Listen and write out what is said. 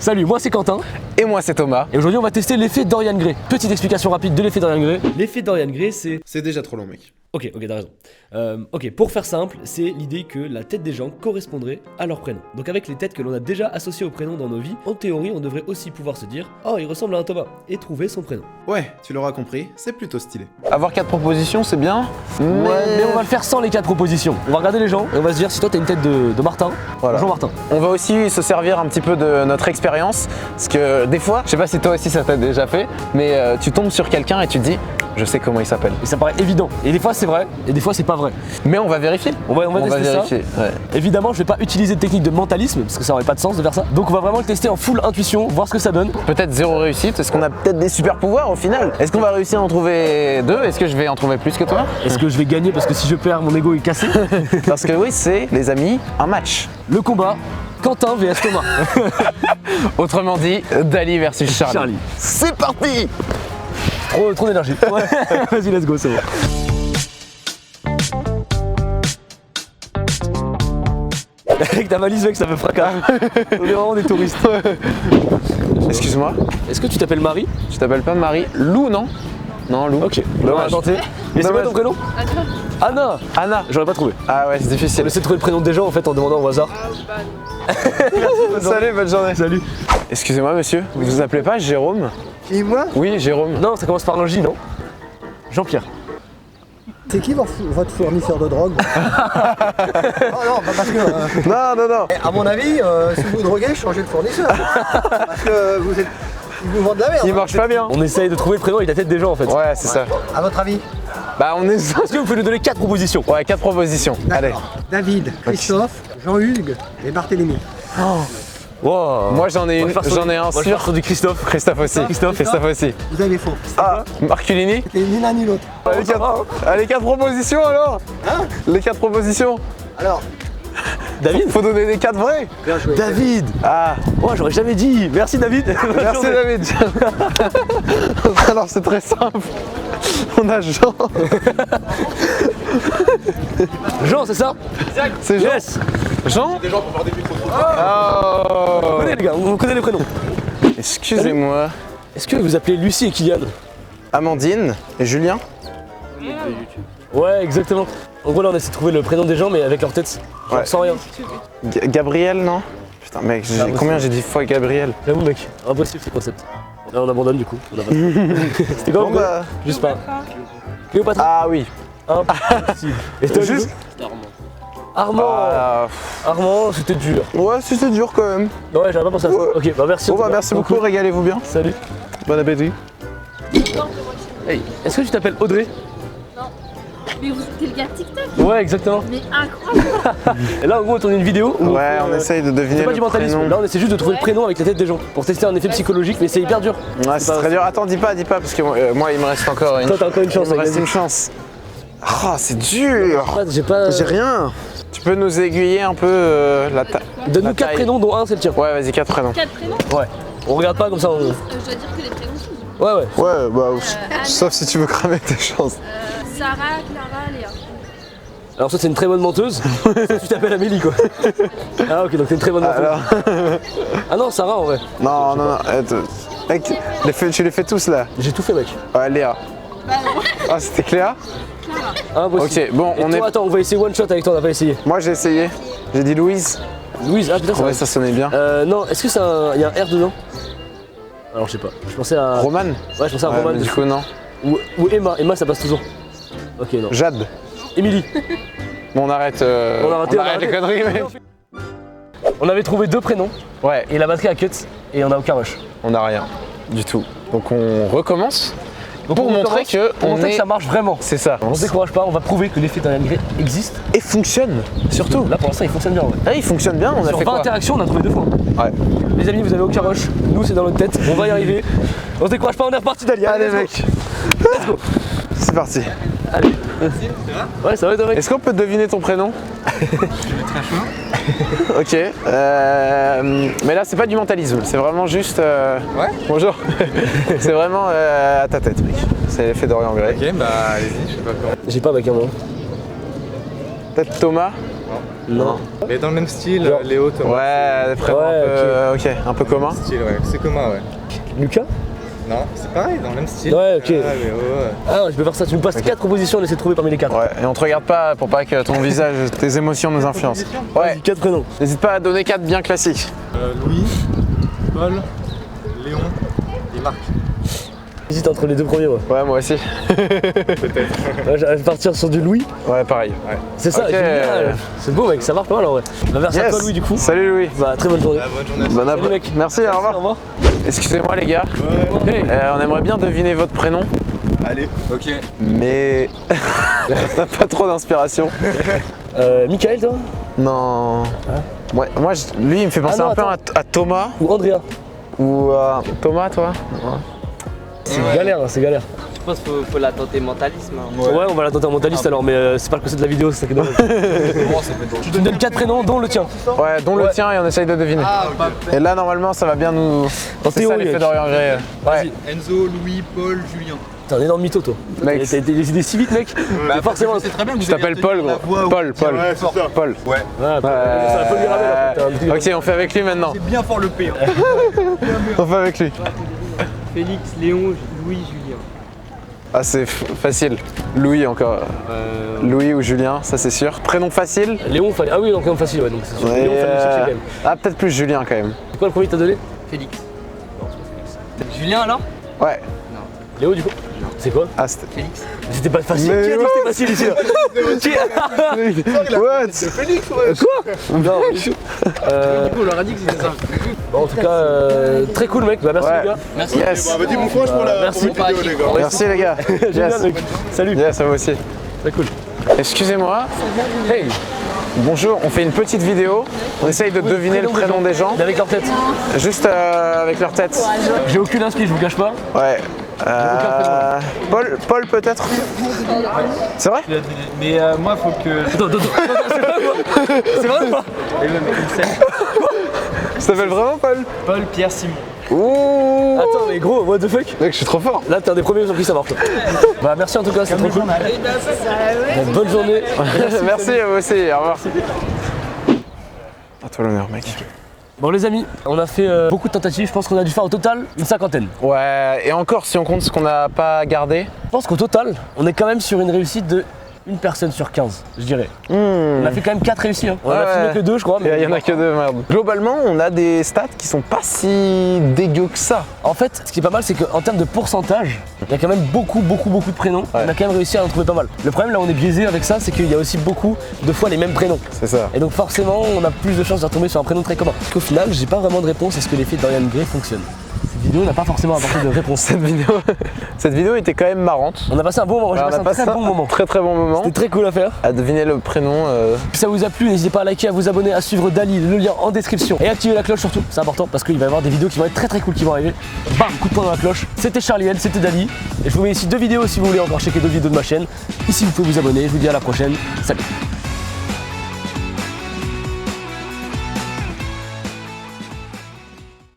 Salut, moi c'est Quentin. Et moi c'est Thomas. Et aujourd'hui on va tester l'effet Dorian Gray. Petite explication rapide de l'effet Dorian Gray. L'effet Dorian Gray c'est... C'est déjà trop long, mec. Ok, t'as raison. Ok, pour faire simple, c'est l'idée que la tête des gens correspondrait à leur prénom. Donc avec les têtes que l'on a déjà associées au prénom dans nos vies, en théorie on devrait aussi pouvoir se dire « Oh, il ressemble à un Thomas » et trouver son prénom. Ouais, tu l'auras compris, c'est plutôt stylé. Avoir 4 propositions c'est bien. Ouais, mais on va le faire sans les 4 propositions. On va regarder les gens et on va se dire si toi t'as une tête de Martin, Voilà. bonjour Martin. On va aussi se servir un petit peu de notre expérience. Parce que des fois, je sais pas si toi aussi ça t'a déjà fait, mais tu tombes sur quelqu'un et tu te dis je sais comment il s'appelle. Et ça paraît évident. Et des fois c'est vrai, et des fois c'est pas vrai. Mais on va vérifier. On va tester ça. vérifier. Ouais. Évidemment, je vais pas utiliser de technique de mentalisme parce que ça aurait pas de sens de faire ça. Donc on va vraiment le tester en full intuition, voir ce que ça donne. Peut-être 0 réussite. Est-ce qu'on a peut-être des super pouvoirs au final? Est-ce qu'on va réussir à en trouver 2? Est-ce que je vais en trouver plus que toi? Est-ce que je vais gagner parce que si je perds, mon ego est cassé? Parce que oui, c'est, les amis, un match. Le combat, Quentin vs Thomas. Autrement dit, Dali versus Charlie. Charlie. C'est parti! Trop d'énergie. Ouais. Vas-y, let's go, c'est bon. Avec ta valise, mec, ça me fracasse. On est vraiment des touristes. Excuse-moi, Est-ce que tu t'appelles Marie? je t'appelle pas Marie. Lou, non? Non, Lou. Ok, on va Dommage. tenter. Et c'est quoi ton prénom? Anna. Anna. J'aurais pas trouvé. Ah ouais, c'est On difficile. essaie de trouver le prénom des gens en fait en demandant au hasard. Salut, bonne journée. Salut. Excusez-moi, monsieur, vous vous appelez pas Jérôme? Et moi, Oui, Jérôme. Non, ça commence par un J, non? Jean-Pierre. c'est qui votre fournisseur de drogue? Oh non, pas parce que. Non. À mon avis, si vous droguez, changez de fournisseur. Parce que ils vous vendent de la merde. Il marche pas bien. On essaye de trouver le prénom avec la tête des gens en fait. Ouais, c'est ça. À votre avis? Bah, on est. Est-ce que vous pouvez nous donner 4 propositions? Ouais, 4 propositions. Allez. D'accord. David, Christophe, Jean-Hugues et Barthélémy. Wow. Moi, j'en ai un Moi, je sûr. pars sur du Christophe. Christophe aussi. Christophe aussi. Vous avez faux. Ah, Marculini. C'était ni l'un ni l'autre. Allez, 4 propositions alors. Hein? Les 4 propositions. Alors, David. Faut donner les 4 vrais. bien joué. David. Ah, Oh, j'aurais jamais dit. Merci David. merci David. Alors, c'est très simple. On a Jean. Jean, c'est ça? C'est Jean. Yes. Jean. On connaît les gars, on connaît les prénoms. Excusez-moi. Est-ce que vous appelez Lucie et Kylian? Amandine et Julien. Ouais, exactement. En gros là on essaie de trouver le prénom des gens mais avec leur tête. Genre Ouais. sans rien. Gabriel, non? Putain, mec, combien j'ai dit fois Gabriel? J'avoue mec, impossible ce concept. Là on abandonne du coup. On a pas... C'était quoi Bon, bah. Juste pas. Cléopâtre. Ah oui. Impossible. Et toi Juste. Armand. Ah, Armand, c'était dur. ouais, c'était dur quand même. Ouais, j'avais pas pensé à ça. Ouais. Ok, bah merci. en Bon, tout bah, cas. merci beaucoup, régalez-vous bien. Salut. Bon appétit. Hey, est-ce que tu t'appelles Audrey? Mais vous êtes le gars de TikTok? Ouais, exactement. Mais incroyable! Et là en gros on tourne une vidéo où Ouais, on essaye de deviner c'est pas le du mentalisme, prénom. là on essaie juste de trouver le prénom avec la tête des gens pour tester un effet psychologique mais c'est hyper dur. Ouais, c'est pas- très dur. Attends, dis pas, parce que moi, il me reste encore une. Toi t'as encore une chance. Il me reste vas-y. une chance. Ah, c'est dur. Ah, j'ai pas. J'ai rien. Tu peux nous aiguiller un peu la taille. Donne-nous 4 prénoms dont un c'est le tien. Ouais, vas-y, 4 prénoms. 4 prénoms? Ouais. On regarde pas comme ça. Je dois dire que les prénoms sont Ouais ouais. Ouais, bah, Anne. sauf si tu veux cramer tes chances. Sarah, Clara, Léa. Alors ça c'est une très bonne menteuse. Tu t'appelles Amélie quoi. Ah ok donc t'es une très bonne menteuse. Alors, Ah non Sarah en vrai. non. Mec, tu les fais tous là. J'ai tout fait mec. Ouais, Léa. Ah, c'était Cléa? Impossible. Ok, bon, Et on toi, est. attends on va essayer one shot avec toi on a pas essayé. Moi, j'ai essayé. J'ai dit Louise. Louise, ah putain Ouais, ça sonnait bien. Non, est-ce que c'est un. Y a un R dedans? Alors je sais pas. Je pensais à. Roman? Ouais je pensais à Ouais, Roman. mais du coup, non. Ou Emma. Emma ça passe toujours. Ok non. Jade. Émilie. Bon, on arrête, On a raté, les conneries, mais. On avait trouvé 2 prénoms Ouais, et la batterie a cut et on a aucun rush. on n'a rien du tout. Donc on recommence Donc pour on montrer commence- que pour on montrer est. que ça marche vraiment. C'est ça. On se décourage pas, on va prouver que l'effet Dorian Gray existe. Et fonctionne surtout. Là pour l'instant il fonctionne bien ouais. Ah, il fonctionne bien. On a Sur fait 20 quoi? interactions on a trouvé 2 fois. Ouais. Les amis vous avez aucun rush, nous c'est dans notre tête, on va y arriver. On se décourage pas, on est reparti Dali. Allez, let's go. mec. Let's go. C'est parti. Allez. Ouais ça va toi mec. Est-ce qu'on peut deviner ton prénom? Ok. Mais là, c'est pas du mentalisme. C'est vraiment juste. Ouais. Bonjour. C'est vraiment à ta tête, mec. C'est l'effet Dorian Gray. Ok, bah allez-y, je sais pas comment. J'ai pas avec un nom. Peut-être Thomas. Non. Mais dans le même style, Genre. Léo, Thomas. Ouais, des prénoms Ouais, un peu communs. Style, ouais. C'est commun, ouais. Lucas? Non, c'est pareil, dans le même style. Ouais, ok. Ah, Léo, ouais. Ah, je peux faire ça. Tu me passes 4 propositions, on essaie de trouver parmi les 4. Ouais, et on te regarde pas pour pas que ton visage, tes émotions nous influencent. Ouais, 4 prénoms. n'hésite pas à donner 4 bien classiques. Louis, Paul, Léon et Marc. J'hésite entre les deux premiers, moi. Ouais, moi aussi. Ouais, je vais partir sur du Louis. Ouais, pareil. C'est ça, Ok. génial. C'est beau, mec, ça marche pas mal en vrai. On va vers à toi, Louis, du coup. Salut Louis. Bah, très bonne journée. Bonne journée. Bon Salut, mec. Merci, au revoir. Au revoir. Excusez-moi les gars, Hey. on aimerait bien deviner votre prénom, Allez, ok. mais on n'a pas trop d'inspiration. Michael, toi? Non. Ouais, moi, lui, il me fait penser Ah non, un peu à Thomas. Ou Andrea? Ou Thomas, toi? C'est galère, hein, c'est galère. Je pense qu'il faut la tenter mentalisme. Hein. Ouais, on va la tenter en mentaliste alors, mais c'est pas le concept de la vidéo, c'est ça qui est dommage. Tu me donnes 4 prénoms, dont le tien. Ouais, dont le tien et on essaye de deviner. Et là, normalement, ça va bien nous. En C'est ça théorie, l'effet mec. Dorian Gray. Ouais. Enzo, Louis, Paul, Julien. T'es un énorme mytho, toi. Mec, T'as été décidé si vite, mec. Mais forcément. C'est très bien. tu t'appelles Paul, gros. Paul. Paul. Ouais. Ouais, ça va pas lui ramener, là, t'as un truc- Ok, on fait avec lui maintenant. C'est bien fort le P. Hein. On fait avec lui. Félix, Léon, Louis, Julien. Ah, c'est facile. Louis encore. Louis ou Julien, ça c'est sûr. Prénom facile. Léon, fallait. Ah oui, donc prénom facile, ouais, donc c'est sûr. Ouais, Léon, fallait le chercher quand même. Ah, peut-être plus Julien quand même. C'est quoi le premier que t'as donné? Félix. Julien alors? Ouais. Léo, du coup? C'est quoi? Ah, c'était. Félix. C'était pas facile. Mais Qui a dit ouais. que c'était facile ici là? What? Félix, ouais. Quoi? Non, du tout. On leur a dit que c'était ça. Bon, en tout cas, très cool, mec. Bah, merci, Ouais. les gars. Merci. Yes. Vas-y, bon courage pour la Merci. pour votre vidéo, les gars. Merci les gars. Génial, Yes. mec. Salut. Yes, à vous aussi. Très cool. Excusez-moi. Hey, Bonjour, on fait une petite vidéo. On essaye de deviner le prénom des gens. mais avec leur tête. Juste avec leur tête. J'ai aucune inspi, je vous cache pas. Ouais. Paul peut-être. C'est vrai? Mais moi, faut que. Attends, c'est pas quoi? C'est vrai ou pas? Ça s'appelle vraiment Paul? Paul, Pierre, Simon. Ouh. Attends, mais gros, what the fuck? Mec, je suis trop fort. Là, t'es un des premiers sur qui ça marche. toi. Bah, merci en tout cas, c'est trop cool. Bon, bonne journée. Merci à vous aussi. Au revoir. À toi l'honneur, mec. Bon, les amis, on a fait beaucoup de tentatives. Je pense qu'on a dû faire au total une 50aine. Ouais, et encore si on compte ce qu'on n'a pas gardé. Je pense qu'au total, on est quand même sur une réussite de une personne sur 15, je dirais. On a fait quand même 4 réussies. Hein. On en a Ouais. filmé que 2, je crois. Il y en a que 2, merde. Globalement, on a des stats qui sont pas si dégueux que ça. En fait, ce qui est pas mal, c'est qu'en termes de pourcentage, il y a quand même beaucoup de prénoms. Ouais. On a quand même réussi à en trouver pas mal. Le problème, là, on est biaisé avec ça, c'est qu'il y a aussi beaucoup de fois les mêmes prénoms. C'est ça. Et donc forcément, on a plus de chances de retomber sur un prénom très commun. Parce qu'au final, j'ai pas vraiment de réponse à ce que l'effet de Dorian Gray fonctionne. Cette vidéo n'a pas forcément apporté de réponse. Cette vidéo était quand même marrante. On a passé un bon moment, j'ai Ouais, passé un très bon moment. Très bon moment. C'était très cool à faire. À deviner le prénom. Si ça vous a plu, n'hésitez pas à liker, à vous abonner, à suivre Dali, le lien en description. Et activer la cloche surtout, c'est important parce qu'il va y avoir des vidéos qui vont être très cool qui vont arriver. Bam, coup de poing dans la cloche. C'était Charlie L, c'était Dali. Et je vous mets ici 2 vidéos si vous voulez encore checker d'autres vidéos de ma chaîne. Ici vous pouvez vous abonner, je vous dis à la prochaine. Salut.